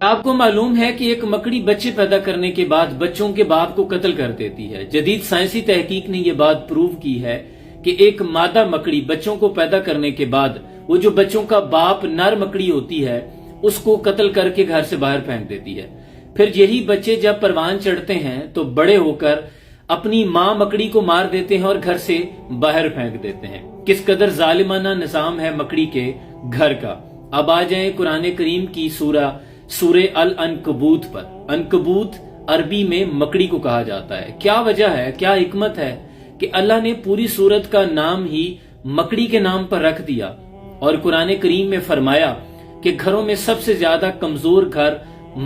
آپ کو معلوم ہے کہ ایک مکڑی بچے پیدا کرنے کے بعد بچوں کے باپ کو قتل کر دیتی ہے۔ جدید سائنسی تحقیق نے یہ بات پروو کی ہے کہ ایک مادہ مکڑی بچوں کو پیدا کرنے کے بعد وہ جو بچوں کا باپ نر مکڑی ہوتی ہے اس کو قتل کر کے گھر سے باہر پھینک دیتی ہے۔ پھر یہی بچے جب پروان چڑھتے ہیں تو بڑے ہو کر اپنی ماں مکڑی کو مار دیتے ہیں اور گھر سے باہر پھینک دیتے ہیں۔ کس قدر ظالمانہ نظام ہے مکڑی کے گھر کا۔ اب آ جائیں قرآن کریم کی سورہ العنکبوت پر۔ عنکبوت عربی میں مکڑی کو کہا جاتا ہے۔ کیا وجہ ہے، کیا حکمت ہے کہ اللہ نے پوری سورت کا نام ہی مکڑی کے نام پر رکھ دیا اور قرآن کریم میں فرمایا کہ گھروں میں سب سے زیادہ کمزور گھر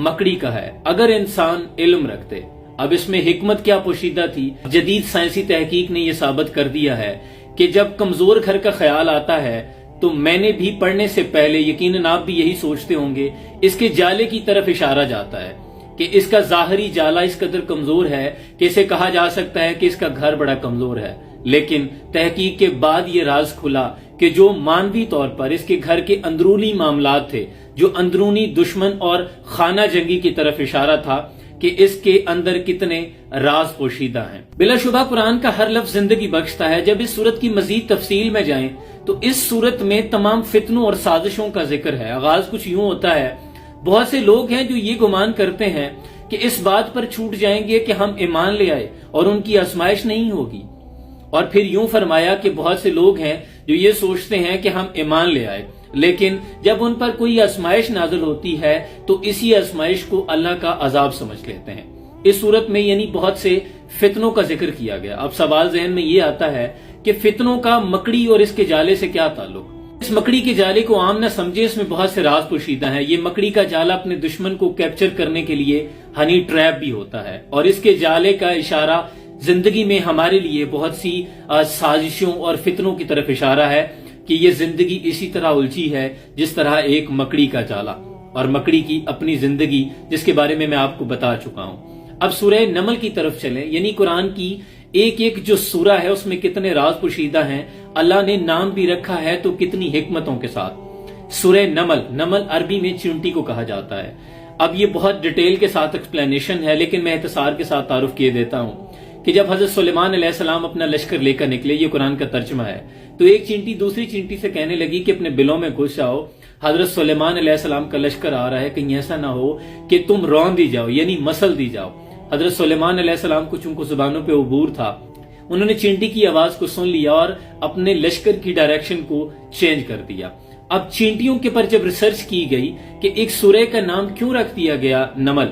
مکڑی کا ہے اگر انسان علم رکھتے۔ اب اس میں حکمت کیا پوشیدہ تھی؟ جدید سائنسی تحقیق نے یہ ثابت کر دیا ہے کہ جب کمزور گھر کا خیال آتا ہے تو میں نے بھی پڑھنے سے پہلے یقیناً آپ بھی یہی سوچتے ہوں گے، اس کے جالے کی طرف اشارہ جاتا ہے کہ اس کا ظاہری جالا اس قدر کمزور ہے کہ اسے کہا جا سکتا ہے کہ اس کا گھر بڑا کمزور ہے۔ لیکن تحقیق کے بعد یہ راز کھلا کہ جو مانوی طور پر اس کے گھر کے اندرونی معاملات تھے، جو اندرونی دشمن اور خانہ جنگی کی طرف اشارہ تھا کہ اس کے اندر کتنے راز پوشیدہ ہیں۔ بلا شبہ قرآن کا ہر لفظ زندگی بخشتا ہے۔ جب اس سورت کی مزید تفصیل میں جائیں تو اس سورت میں تمام فتنوں اور سازشوں کا ذکر ہے۔ آغاز کچھ یوں ہوتا ہے، بہت سے لوگ ہیں جو یہ گمان کرتے ہیں کہ اس بات پر چھوٹ جائیں گے کہ ہم ایمان لے آئے اور ان کی آزمائش نہیں ہوگی، اور پھر یوں فرمایا کہ بہت سے لوگ ہیں جو یہ سوچتے ہیں کہ ہم ایمان لے آئے لیکن جب ان پر کوئی آزمائش نازل ہوتی ہے تو اسی آزمائش کو اللہ کا عذاب سمجھ لیتے ہیں۔ اس صورت میں یعنی بہت سے فتنوں کا ذکر کیا گیا۔ اب سوال ذہن میں یہ آتا ہے کہ فتنوں کا مکڑی اور اس کے جالے سے کیا تعلق؟ اس مکڑی کے جالے کو عام نہ سمجھے، اس میں بہت سے راز پوشیدہ ہیں۔ یہ مکڑی کا جالا اپنے دشمن کو کیپچر کرنے کے لیے ہنی ٹریپ بھی ہوتا ہے، اور اس کے جالے کا اشارہ زندگی میں ہمارے لیے بہت سی سازشوں اور فتنوں کی طرف اشارہ ہے کہ یہ زندگی اسی طرح الجھی ہے جس طرح ایک مکڑی کا جالا، اور مکڑی کی اپنی زندگی جس کے بارے میں آپ کو بتا چکا ہوں۔ اب سورہ نمل کی طرف چلیں، یعنی قرآن کی ایک ایک جو سورہ ہے اس میں کتنے راز پوشیدہ ہیں، اللہ نے نام بھی رکھا ہے تو کتنی حکمتوں کے ساتھ۔ سورہ نمل، نمل عربی میں چیونٹی کو کہا جاتا ہے۔ اب یہ بہت ڈیٹیل کے ساتھ ایکسپلینیشن ہے لیکن میں اختصار کے ساتھ تعارف کیے دیتا ہوں کہ جب حضرت سلیمان علیہ السلام اپنا لشکر لے کر نکلے، یہ قرآن کا ترجمہ ہے، تو ایک چینٹی دوسری چینٹی سے کہنے لگی کہ اپنے بلوں میں گھس جاؤ، حضرت سلیمان علیہ السلام کا لشکر آ رہا ہے، کہیں ایسا نہ ہو کہ تم رون دی جاؤ، یعنی مسل دی جاؤ۔ حضرت سلیمان علیہ السلام کو چونکہ زبانوں پہ عبور تھا، انہوں نے چینٹی کی آواز کو سن لیا اور اپنے لشکر کی ڈائریکشن کو چینج کر دیا۔ اب چینٹیوں کے پر جب ریسرچ کی گئی کہ ایک سورہ کا نام کیوں رکھ دیا گیا نمل،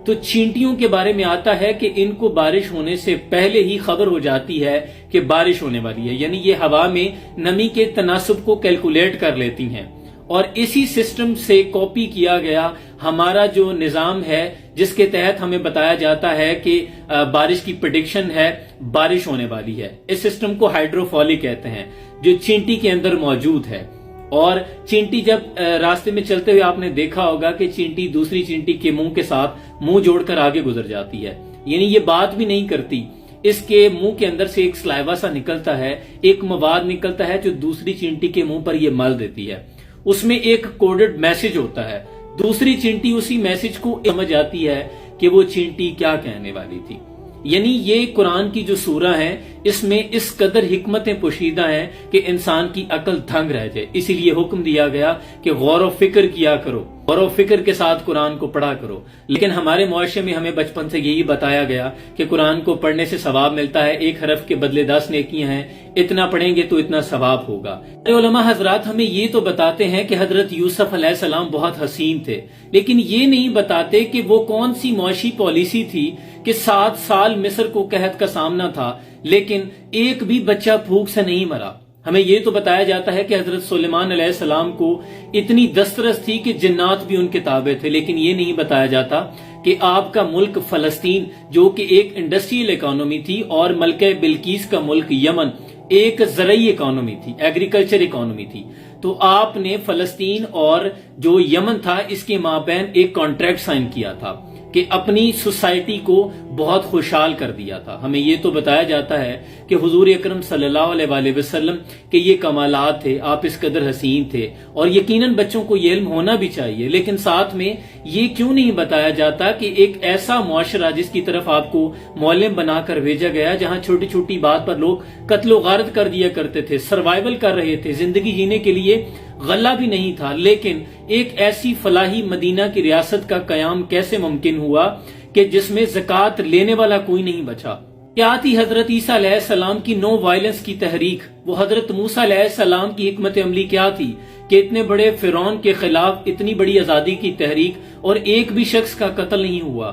تو چینٹیوں کے بارے میں آتا ہے کہ ان کو بارش ہونے سے پہلے ہی خبر ہو جاتی ہے کہ بارش ہونے والی ہے، یعنی یہ ہوا میں نمی کے تناسب کو کیلکولیٹ کر لیتی ہیں، اور اسی سسٹم سے کاپی کیا گیا ہمارا جو نظام ہے جس کے تحت ہمیں بتایا جاتا ہے کہ بارش کی پریڈکشن ہے، بارش ہونے والی ہے۔ اس سسٹم کو ہائیڈروفالی کہتے ہیں جو چینٹی کے اندر موجود ہے، اور چینٹی جب راستے میں چلتے ہوئے آپ نے دیکھا ہوگا کہ چینٹی دوسری چینٹی کے منہ کے ساتھ منہ جوڑ کر آگے گزر جاتی ہے، یعنی یہ بات بھی نہیں کرتی، اس کے منہ کے اندر سے ایک سلائیوا سا نکلتا ہے، ایک مواد نکلتا ہے جو دوسری چینٹی کے منہ پر یہ مل دیتی ہے، اس میں ایک کوڈڈ میسج ہوتا ہے، دوسری چینٹی اسی میسج کو سمجھ آتی ہے کہ وہ چینٹی کیا کہنے والی تھی۔ یعنی یہ قرآن کی جو سورہ ہیں اس میں اس قدر حکمتیں پوشیدہ ہیں کہ انسان کی عقل دھنگ رہ جائے، اسی لیے حکم دیا گیا کہ غور و فکر کیا کرو، غور و فکر کے ساتھ قرآن کو پڑھا کرو۔ لیکن ہمارے معاشرے میں ہمیں بچپن سے یہی بتایا گیا کہ قرآن کو پڑھنے سے ثواب ملتا ہے، ایک حرف کے بدلے 10 نیکیاں ہیں، اتنا پڑھیں گے تو اتنا ثواب ہوگا۔ علماء حضرات ہمیں یہ تو بتاتے ہیں کہ حضرت یوسف علیہ السلام بہت حسین تھے، لیکن یہ نہیں بتاتے کہ وہ کون سی معاشی پالیسی تھی کہ 7 سال مصر کو قحط کا سامنا تھا لیکن ایک بھی بچہ بھوک سے نہیں مرا۔ ہمیں یہ تو بتایا جاتا ہے کہ حضرت سلیمان علیہ السلام کو اتنی دسترس تھی کہ جنات بھی ان کے تابع تھے، لیکن یہ نہیں بتایا جاتا کہ آپ کا ملک فلسطین جو کہ ایک انڈسٹریل اکانومی تھی اور ملکہ بلقیس کا ملک یمن ایک زرعی اکانومی تھی، ایگریکلچر اکانومی تھی، تو آپ نے فلسطین اور جو یمن تھا اس کے مابین ایک کانٹریکٹ سائن کیا تھا کہ اپنی سوسائٹی کو بہت خوشحال کر دیا تھا. ہمیں یہ تو بتایا جاتا ہے کہ حضور اکرم صلی اللہ علیہ وآلہ وسلم کے یہ کمالات تھے، آپ اس قدر حسین تھے، اور یقیناً بچوں کو یہ علم ہونا بھی چاہیے، لیکن ساتھ میں یہ کیوں نہیں بتایا جاتا کہ ایک ایسا معاشرہ جس کی طرف آپ کو معلم بنا کر بھیجا گیا، جہاں چھوٹی چھوٹی بات پر لوگ قتل و غارت کر دیا کرتے تھے، سروائیول کر رہے تھے، زندگی جینے کے لیے غلہ بھی نہیں تھا، لیکن ایک ایسی فلاحی مدینہ کی ریاست کا قیام کیسے ممکن ہوا کہ جس میں زکوٰۃ لینے والا کوئی نہیں بچا؟ کیا تھی حضرت عیسیٰ علیہ السلام کی نو وائلنس کی تحریک؟ وہ حضرت موسیٰ علیہ السلام کی حکمت عملی کیا تھی کہ اتنے بڑے فرعون کے خلاف اتنی بڑی آزادی کی تحریک اور ایک بھی شخص کا قتل نہیں ہوا؟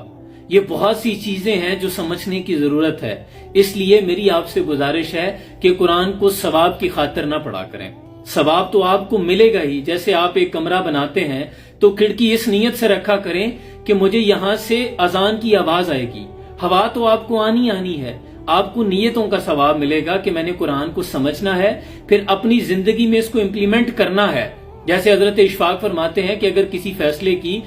یہ بہت سی چیزیں ہیں جو سمجھنے کی ضرورت ہے. اس لیے میری آپ سے گزارش ہے کہ قرآن کو ثواب کی خاطر نہ پڑھا کریں. ثواب تو آپ کو ملے گا ہی. جیسے آپ ایک کمرہ بناتے ہیں تو کھڑکی اس نیت سے رکھا کریں کہ مجھے یہاں سے اذان کی آواز آئے گی. ہوا تو آپ کو آنی ہے. آپ کو نیتوں کا ثواب ملے گا کہ میں نے قرآن کو سمجھنا ہے، پھر اپنی زندگی میں اس کو امپلیمنٹ کرنا ہے. جیسے حضرت اشفاق فرماتے ہیں کہ اگر کسی فیصلے کی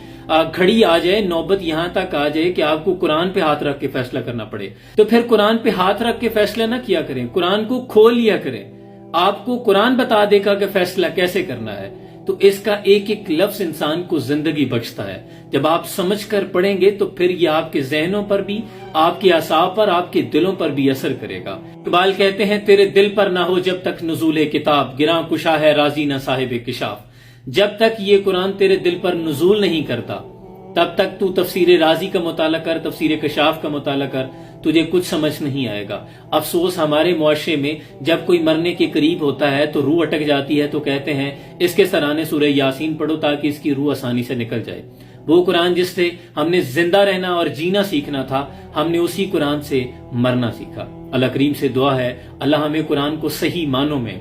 گھڑی آ جائے، نوبت یہاں تک آ جائے کہ آپ کو قرآن پہ ہاتھ رکھ کے فیصلہ کرنا پڑے، تو پھر قرآن پہ ہاتھ رکھ کے فیصلہ نہ کیا کریں، قرآن کو کھول لیا کریں. آپ کو قرآن بتا دے گا کہ فیصلہ کیسے کرنا ہے. تو اس کا ایک ایک لفظ انسان کو زندگی بخشتا ہے. جب آپ سمجھ کر پڑھیں گے تو پھر یہ آپ کے ذہنوں پر بھی، آپ کے اعصاب پر، آپ کے دلوں پر بھی اثر کرے گا. اقبال کہتے ہیں تیرے دل پر نہ ہو جب تک نزول کتاب، گراں کشا ہے راضی نہ صاحب کشاف. جب تک یہ قرآن تیرے دل پر نزول نہیں کرتا تب تک تو تفسیر رازی کا مطالعہ کر، تفسیر کشاف کا مطالعہ کر، تجھے کچھ سمجھ نہیں آئے گا. افسوس ہمارے معاشرے میں جب کوئی مرنے کے قریب ہوتا ہے تو روح اٹک جاتی ہے، تو کہتے ہیں اس کے سرانے سورہ یاسین پڑھو تاکہ اس کی روح آسانی سے نکل جائے. وہ قرآن جس سے ہم نے زندہ رہنا اور جینا سیکھنا تھا، ہم نے اسی قرآن سے مرنا سیکھا. اللہ کریم سے دعا ہے اللہ ہمیں قرآن کو صحیح معنوں میں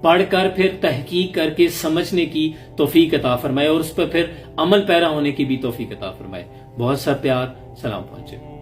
پڑھ کر پھر تحقیق کر کے سمجھنے کی توفیق عطا فرمائے اور اس پر پھر عمل پیرا ہونے کی بھی توفیق عطا فرمائے. بہت سا پیار، سلام پہنچے.